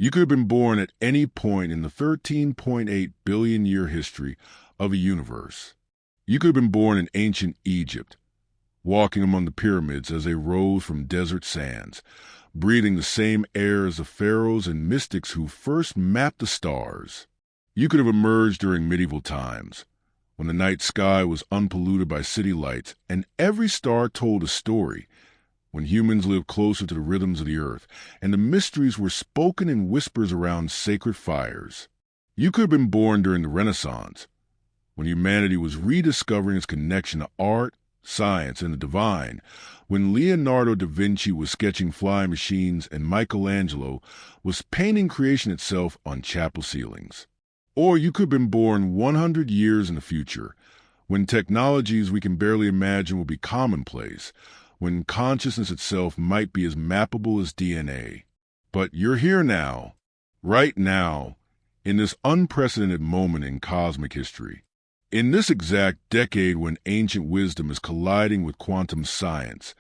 You could have been born at any point in the 13.8 billion year history of a universe. You could have been born in ancient Egypt, walking among the pyramids as they rose from desert sands, breathing the same air as the pharaohs and mystics who first mapped the stars. You could have emerged during medieval times, when the night sky was unpolluted by city lights and every star told a story, when humans lived closer to the rhythms of the earth and the mysteries were spoken in whispers around sacred fires. You could have been born during the Renaissance, when humanity was rediscovering its connection to art, science, and the divine, when Leonardo da Vinci was sketching flying machines and Michelangelo was painting creation itself on chapel ceilings. Or you could have been born 100 years in the future, when technologies we can barely imagine will be commonplace, when consciousness itself might be as mappable as DNA. But you're here now, right now, in this unprecedented moment in cosmic history. In this exact decade when ancient wisdom is colliding with quantum science,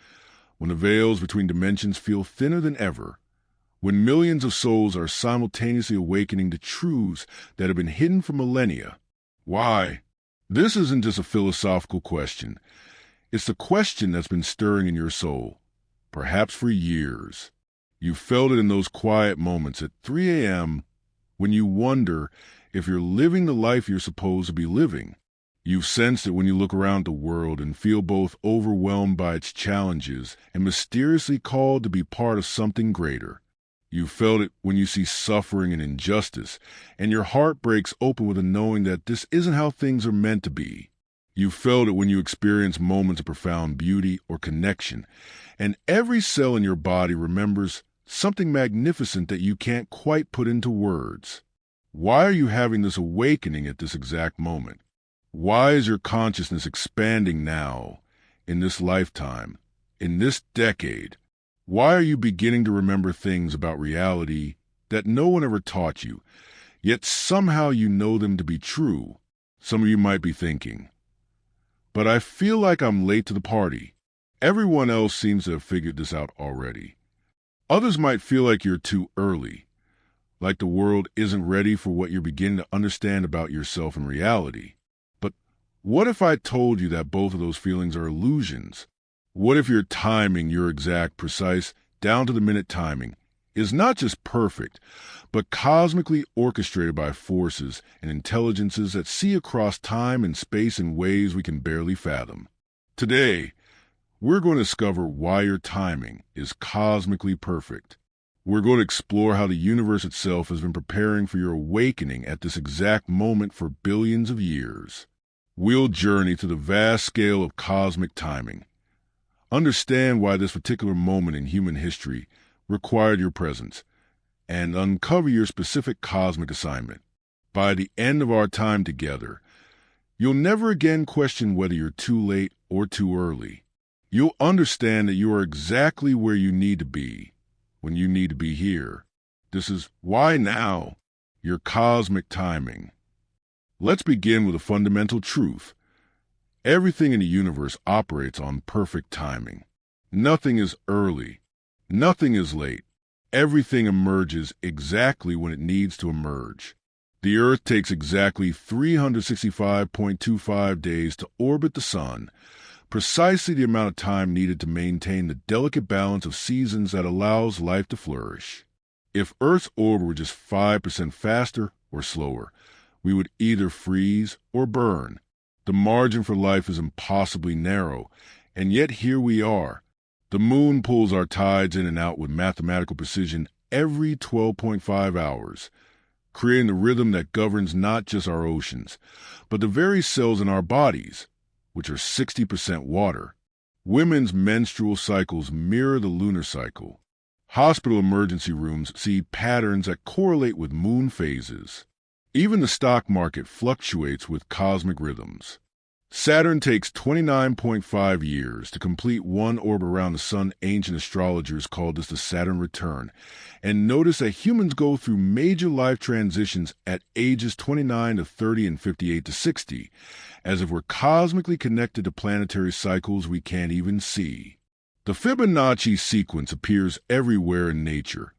when the veils between dimensions feel thinner than ever, when millions of souls are simultaneously awakening to truths that have been hidden for millennia. Why? This isn't just a philosophical question. It's the question that's been stirring in your soul, perhaps for years. You felt it in those quiet moments at 3 a.m. when you wonder if you're living the life you're supposed to be living. You've sensed it when you look around the world and feel both overwhelmed by its challenges and mysteriously called to be part of something greater. You felt it when you see suffering and injustice, and your heart breaks open with a knowing that this isn't how things are meant to be. You felt it when you experience moments of profound beauty or connection, and every cell in your body remembers something magnificent that you can't quite put into words. Why are you having this awakening at this exact moment? Why is your consciousness expanding now, in this lifetime, in this decade? Why are you beginning to remember things about reality that no one ever taught you, yet somehow you know them to be true? Some of you might be thinking, but I feel like I'm late to the party. Everyone else seems to have figured this out already. Others might feel like you're too early, like the world isn't ready for what you're beginning to understand about yourself and reality. But what if I told you that both of those feelings are illusions? What if your timing, your exact, precise, down-to-the-minute timing, is not just perfect, but cosmically orchestrated by forces and intelligences that see across time and space in ways we can barely fathom? Today, we're going to discover why your timing is cosmically perfect. We're going to explore how the universe itself has been preparing for your awakening at this exact moment for billions of years. We'll journey to the vast scale of cosmic timing, understand why this particular moment in human history required your presence, and uncover your specific cosmic assignment. By the end of our time together, you'll never again question whether you're too late or too early. You'll understand that you are exactly where you need to be when you need to be here. This is why now, your cosmic timing. Let's begin with a fundamental truth. Everything in the universe operates on perfect timing. Nothing is early. Nothing is late. Everything emerges exactly when it needs to emerge. The Earth takes exactly 365.25 days to orbit the Sun, precisely the amount of time needed to maintain the delicate balance of seasons that allows life to flourish. If Earth's orbit were just 5% faster or slower, we would either freeze or burn. The margin for life is impossibly narrow, and yet here we are. The moon pulls our tides in and out with mathematical precision every 12.5 hours, creating the rhythm that governs not just our oceans, but the very cells in our bodies, which are 60% water. Women's menstrual cycles mirror the lunar cycle. Hospital emergency rooms see patterns that correlate with moon phases. Even the stock market fluctuates with cosmic rhythms. Saturn takes 29.5 years to complete one orbit around the Sun. Ancient astrologers called this the Saturn return. And notice that humans go through major life transitions at ages 29 to 30 and 58 to 60, as if we're cosmically connected to planetary cycles we can't even see. The Fibonacci sequence appears everywhere in nature.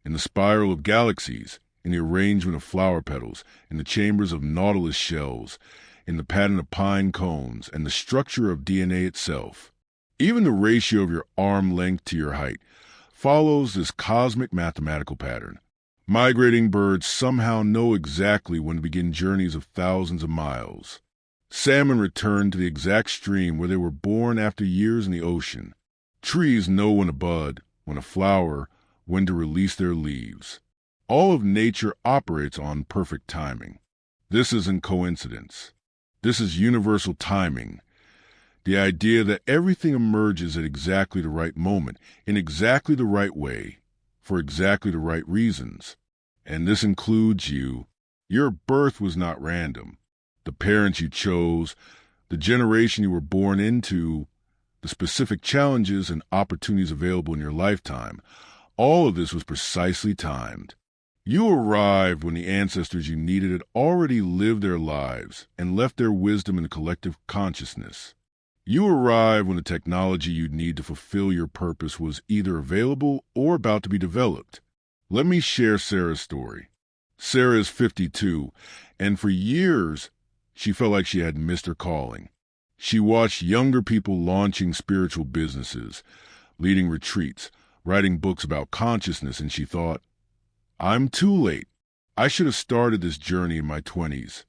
in the spiral of galaxies, in the arrangement of flower petals, in the chambers of nautilus shells, in the pattern of pine cones, and the structure of DNA itself. Even the ratio of your arm length to your height follows this cosmic mathematical pattern. Migrating birds somehow know exactly when to begin journeys of thousands of miles. Salmon return to the exact stream where they were born after years in the ocean. Trees know when to bud, when to flower, when to release their leaves. All of nature operates on perfect timing. This isn't coincidence. This is universal timing. The idea that everything emerges at exactly the right moment, in exactly the right way, for exactly the right reasons. And this includes you. Your birth was not random. The parents you chose, the generation you were born into, the specific challenges and opportunities available in your lifetime, all of this was precisely timed. You arrived when the ancestors you needed had already lived their lives and left their wisdom in the collective consciousness. You arrived when the technology you'd need to fulfill your purpose was either available or about to be developed. Let me share Sarah's story. Sarah is 52, and for years, she felt like she had missed her calling. She watched younger people launching spiritual businesses, leading retreats, writing books about consciousness, and she thought, I'm too late. I should have started this journey in my 20s.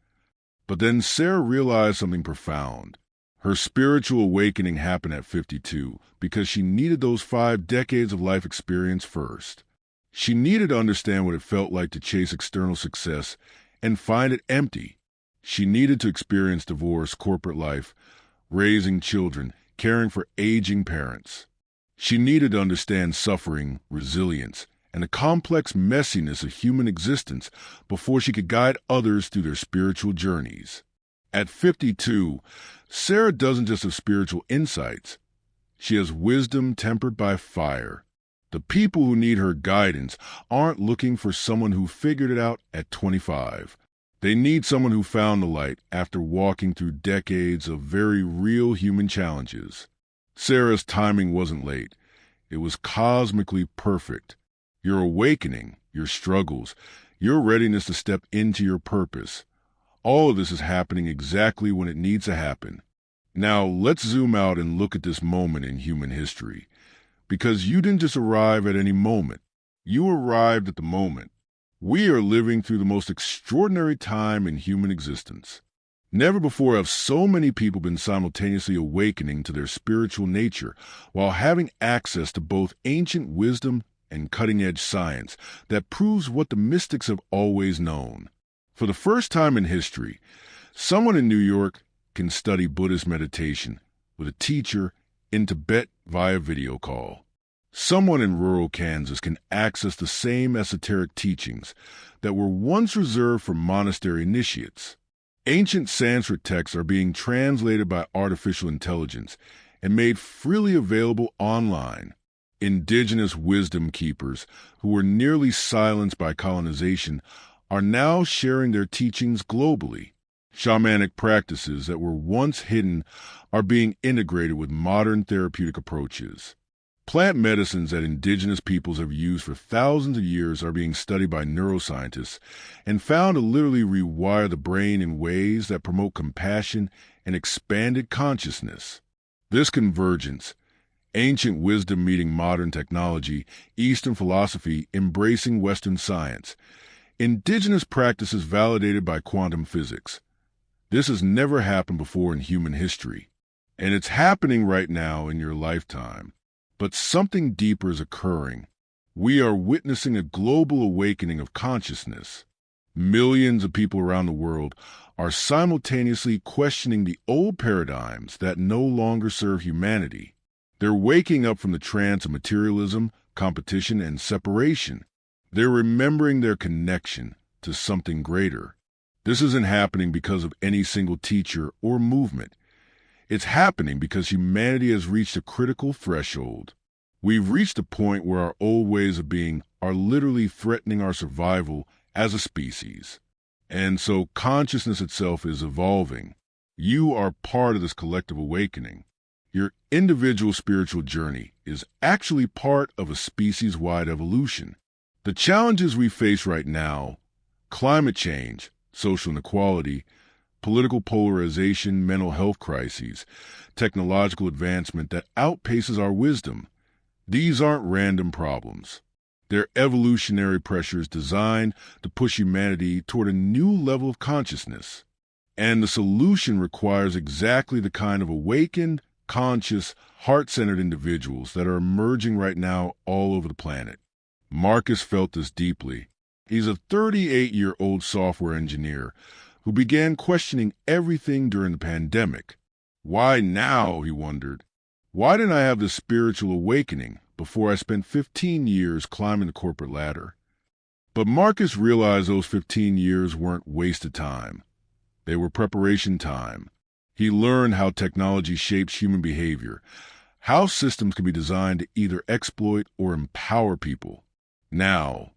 But then Sarah realized something profound. Her spiritual awakening happened at 52 because she needed those 5 decades of life experience first. She needed to understand what it felt like to chase external success and find it empty. She needed to experience divorce, corporate life, raising children, caring for aging parents. She needed to understand suffering, resilience, and the complex messiness of human existence before she could guide others through their spiritual journeys. At 52, Sarah doesn't just have spiritual insights. She has wisdom tempered by fire. The people who need her guidance aren't looking for someone who figured it out at 25. They need someone who found the light after walking through decades of very real human challenges. Sarah's timing wasn't late. It was cosmically perfect. Your awakening, your struggles, your readiness to step into your purpose, all of this is happening exactly when it needs to happen. Now, let's zoom out and look at this moment in human history. Because you didn't just arrive at any moment. You arrived at the moment. We are living through the most extraordinary time in human existence. Never before have so many people been simultaneously awakening to their spiritual nature while having access to both ancient wisdom and cutting-edge science that proves what the mystics have always known. For the first time in history, someone in New York can study Buddhist meditation with a teacher in Tibet via video call. Someone in rural Kansas can access the same esoteric teachings that were once reserved for monastery initiates. Ancient Sanskrit texts are being translated by artificial intelligence and made freely available online. Indigenous wisdom keepers, who were nearly silenced by colonization, are now sharing their teachings globally. Shamanic practices that were once hidden are being integrated with modern therapeutic approaches. Plant medicines that indigenous peoples have used for thousands of years are being studied by neuroscientists and found to literally rewire the brain in ways that promote compassion and expanded consciousness. This convergence, ancient wisdom meeting modern technology, Eastern philosophy embracing Western science, indigenous practices validated by quantum physics. This has never happened before in human history, and it's happening right now in your lifetime. But something deeper is occurring. We are witnessing a global awakening of consciousness. Millions of people around the world are simultaneously questioning the old paradigms that no longer serve humanity. They're waking up from the trance of materialism, competition, and separation. They're remembering their connection to something greater. This isn't happening because of any single teacher or movement. It's happening because humanity has reached a critical threshold. We've reached a point where our old ways of being are literally threatening our survival as a species. And so consciousness itself is evolving. You are part of this collective awakening. Your individual spiritual journey is actually part of a species-wide evolution. The challenges we face right now, climate change, social inequality, political polarization, mental health crises, technological advancement that outpaces our wisdom, these aren't random problems. They're evolutionary pressures designed to push humanity toward a new level of consciousness. And the solution requires exactly the kind of awakened, conscious, heart-centered individuals that are emerging right now all over the planet. Marcus felt this deeply. He's a 38-year-old software engineer who began questioning everything during the pandemic. Why now, he wondered. Why didn't I have this spiritual awakening before I spent 15 years climbing the corporate ladder? But Marcus realized those 15 years weren't wasted time. They were preparation time. He learned how technology shapes human behavior, how systems can be designed to either exploit or empower people. Now,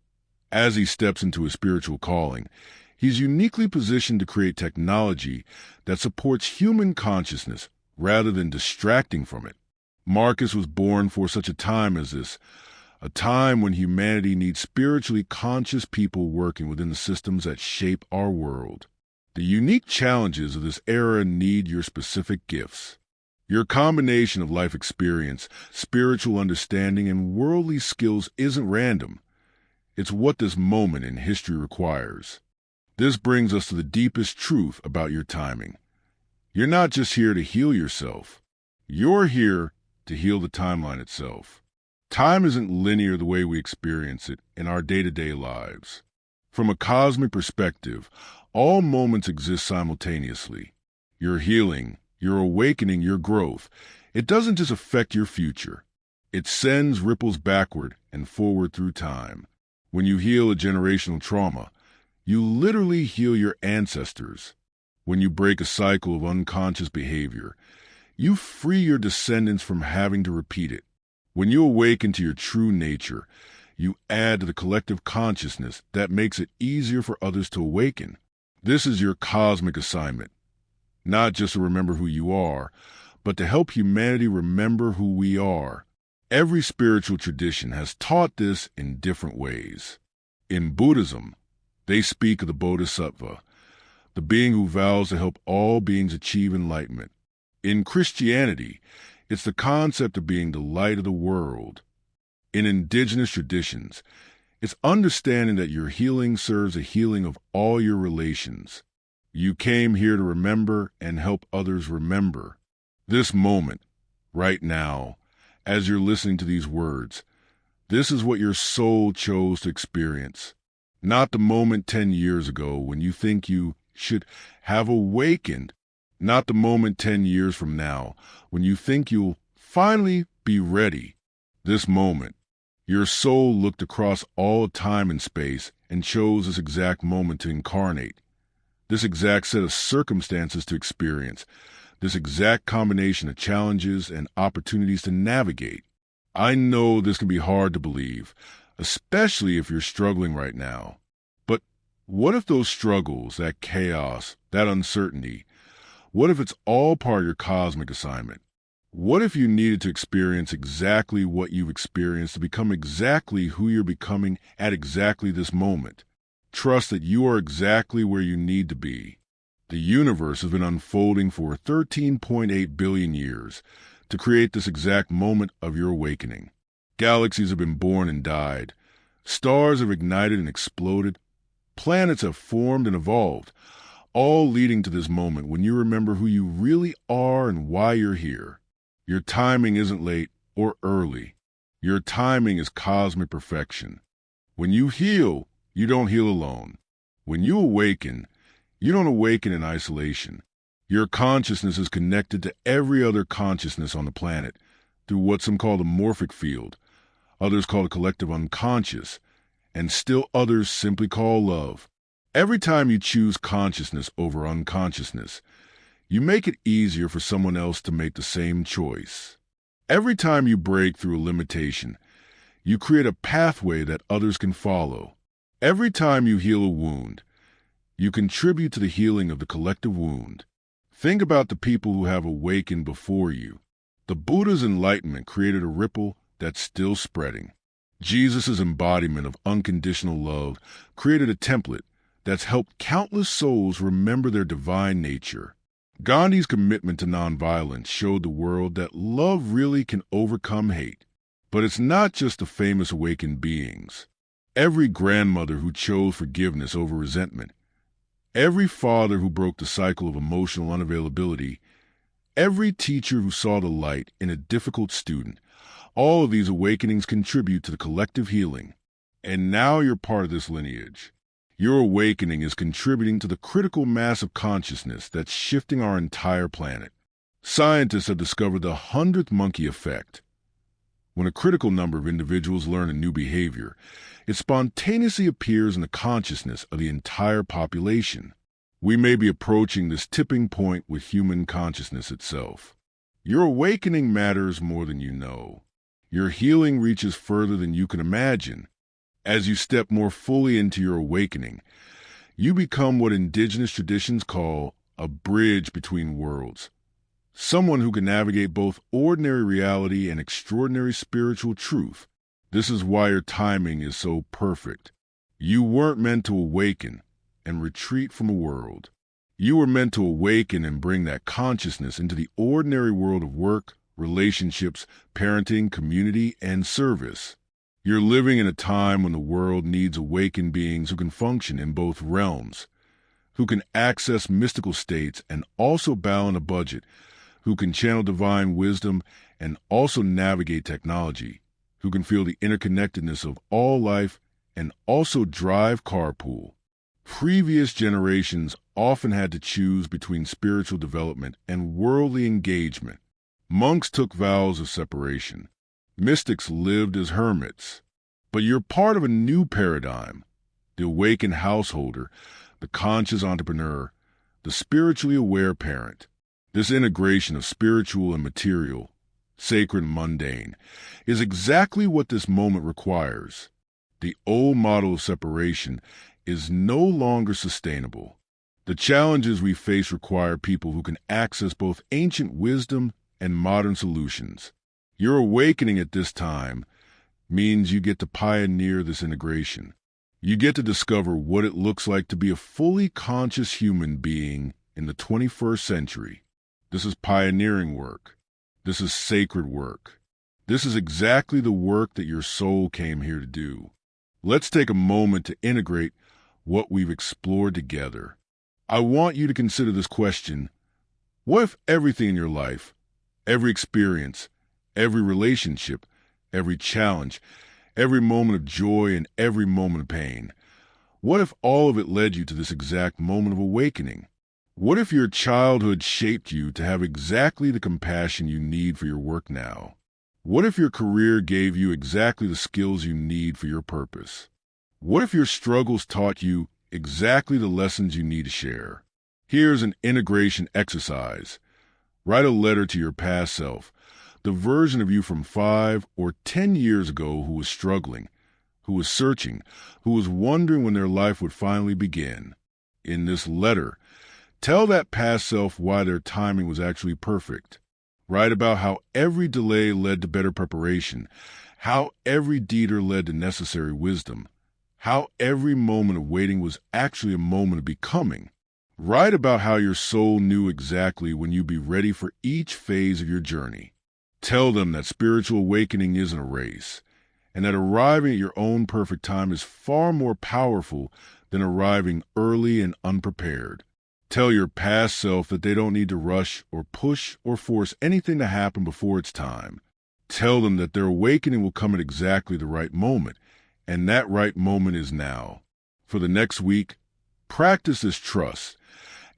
as he steps into his spiritual calling, he's uniquely positioned to create technology that supports human consciousness rather than distracting from it. Marcus was born for such a time as this, a time when humanity needs spiritually conscious people working within the systems that shape our world. The unique challenges of this era need your specific gifts. Your combination of life experience, spiritual understanding, and worldly skills isn't random. It's what this moment in history requires. This brings us to the deepest truth about your timing. You're not just here to heal yourself. You're here to heal the timeline itself. Time isn't linear the way we experience it in our day-to-day lives. From a cosmic perspective, all moments exist simultaneously. Your healing, your awakening, your growth, it doesn't just affect your future. It sends ripples backward and forward through time. When you heal a generational trauma, you literally heal your ancestors. When you break a cycle of unconscious behavior, you free your descendants from having to repeat it. When you awaken to your true nature, you add to the collective consciousness that makes it easier for others to awaken. This is your cosmic assignment, not just to remember who you are, but to help humanity remember who we are. Every spiritual tradition has taught this in different ways. In Buddhism, they speak of the Bodhisattva, the being who vows to help all beings achieve enlightenment. In Christianity, it's the concept of being the light of the world. In indigenous traditions, it's understanding that your healing serves a healing of all your relations. You came here to remember and help others remember. This moment, right now, as you're listening to these words, this is what your soul chose to experience. Not the moment 10 years ago when you think you should have awakened. Not the moment 10 years from now when you think you'll finally be ready. This moment, your soul looked across all time and space and chose this exact moment to incarnate, this exact set of circumstances to experience, this exact combination of challenges and opportunities to navigate. I know this can be hard to believe, especially if you're struggling right now. But what if those struggles, that chaos, that uncertainty, what if it's all part of your cosmic assignment? What if you needed to experience exactly what you've experienced to become exactly who you're becoming at exactly this moment? Trust that you are exactly where you need to be. The universe has been unfolding for 13.8 billion years to create this exact moment of your awakening. Galaxies have been born and died. Stars have ignited and exploded. Planets have formed and evolved, all leading to this moment when you remember who you really are and why you're here. Your timing isn't late or early. Your timing is cosmic perfection. When you heal, you don't heal alone. When you awaken, you don't awaken in isolation. Your consciousness is connected to every other consciousness on the planet through what some call the morphic field, others call the collective unconscious, and still others simply call love. Every time you choose consciousness over unconsciousness, you make it easier for someone else to make the same choice. Every time you break through a limitation, you create a pathway that others can follow. Every time you heal a wound, you contribute to the healing of the collective wound. Think about the people who have awakened before you. The Buddha's enlightenment created a ripple that's still spreading. Jesus' embodiment of unconditional love created a template that's helped countless souls remember their divine nature. Gandhi's commitment to nonviolence showed the world that love really can overcome hate. But it's not just the famous awakened beings. Every grandmother who chose forgiveness over resentment, every father who broke the cycle of emotional unavailability, every teacher who saw the light in a difficult student, all of these awakenings contribute to the collective healing. And now you're part of this lineage. Your awakening is contributing to the critical mass of consciousness that's shifting our entire planet. Scientists have discovered the 100th monkey effect. When a critical number of individuals learn a new behavior, it spontaneously appears in the consciousness of the entire population. We may be approaching this tipping point with human consciousness itself. Your awakening matters more than you know. Your healing reaches further than you can imagine. As you step more fully into your awakening, you become what indigenous traditions call a bridge between worlds. Someone who can navigate both ordinary reality and extraordinary spiritual truth. This is why your timing is so perfect. You weren't meant to awaken and retreat from a world. You were meant to awaken and bring that consciousness into the ordinary world of work, relationships, parenting, community, and service. You're living in a time when the world needs awakened beings who can function in both realms, who can access mystical states and also balance a budget, who can channel divine wisdom and also navigate technology, who can feel the interconnectedness of all life and also drive carpool. Previous generations often had to choose between spiritual development and worldly engagement. Monks took vows of separation. Mystics lived as hermits. But you're part of a new paradigm. The awakened householder, the conscious entrepreneur, the spiritually aware parent. This integration of spiritual and material, sacred and mundane, is exactly what this moment requires. The old model of separation is no longer sustainable. The challenges we face require people who can access both ancient wisdom and modern solutions. Your awakening at this time means you get to pioneer this integration. You get to discover what it looks like to be a fully conscious human being in the 21st century. This is pioneering work. This is sacred work. This is exactly the work that your soul came here to do. Let's take a moment to integrate what we've explored together. I want you to consider this question. What if everything in your life, every experience, every relationship, every challenge, every moment of joy, and every moment of pain, what if all of it led you to this exact moment of awakening? What if your childhood shaped you to have exactly the compassion you need for your work now? What if your career gave you exactly the skills you need for your purpose? What if your struggles taught you exactly the lessons you need to share? Here's an integration exercise. Write a letter to your past self, the version of you from 5 or 10 years ago who was struggling, who was searching, who was wondering when their life would finally begin. In this letter, tell that past self why their timing was actually perfect. Write about how every delay led to better preparation, how every detour led to necessary wisdom, how every moment of waiting was actually a moment of becoming. Write about how your soul knew exactly when you'd be ready for each phase of your journey. Tell them that spiritual awakening isn't a race, and that arriving at your own perfect time is far more powerful than arriving early and unprepared. Tell your past self that they don't need to rush or push or force anything to happen before it's time. Tell them that their awakening will come at exactly the right moment, and that right moment is now. For the next week, practice this trust.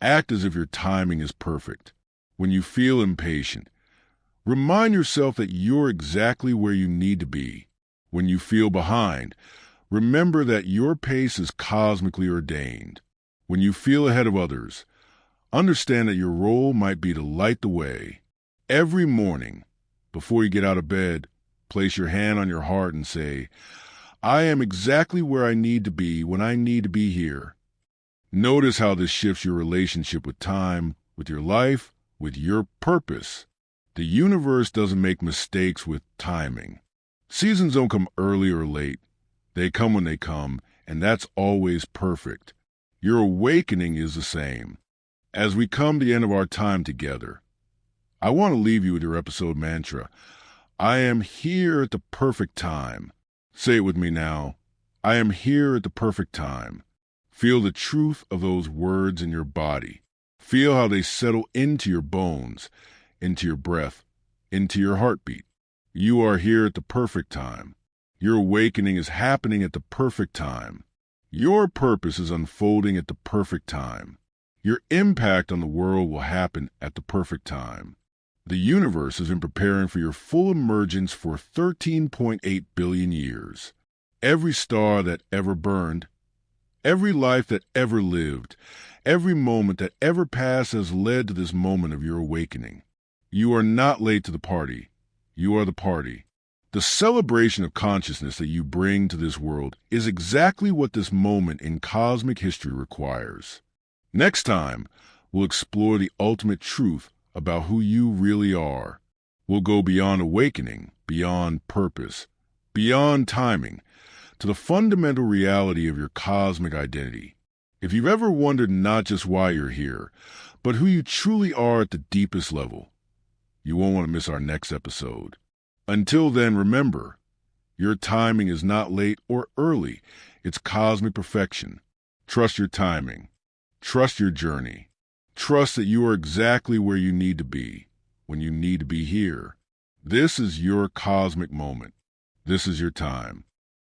Act as if your timing is perfect. When you feel impatient, remind yourself that you're exactly where you need to be. When you feel behind, remember that your pace is cosmically ordained. When you feel ahead of others, understand that your role might be to light the way. Every morning, before you get out of bed, place your hand on your heart and say, I am exactly where I need to be when I need to be here. Notice how this shifts your relationship with time, with your life, with your purpose. The universe doesn't make mistakes with timing. Seasons don't come early or late. They come when they come, and that's always perfect. Your awakening is the same. As we come to the end of our time together, I want to leave you with your episode mantra. I am here at the perfect time. Say it with me now. I am here at the perfect time. Feel the truth of those words in your body. Feel how they settle into your bones, into your breath, into your heartbeat. You are here at the perfect time. Your awakening is happening at the perfect time. Your purpose is unfolding at the perfect time. Your impact on the world will happen at the perfect time. The universe has been preparing for your full emergence for 13.8 billion years. Every star that ever burned, every life that ever lived, every moment that ever passed has led to this moment of your awakening. You are not late to the party. You are the party. The celebration of consciousness that you bring to this world is exactly what this moment in cosmic history requires. Next time, we'll explore the ultimate truth about who you really are. We'll go beyond awakening, beyond purpose, beyond timing, to the fundamental reality of your cosmic identity. If you've ever wondered not just why you're here, but who you truly are at the deepest level, you won't want to miss our next episode. Until then, remember, your timing is not late or early. It's cosmic perfection. Trust your timing. Trust your journey. Trust that you are exactly where you need to be when you need to be here. This is your cosmic moment. This is your time.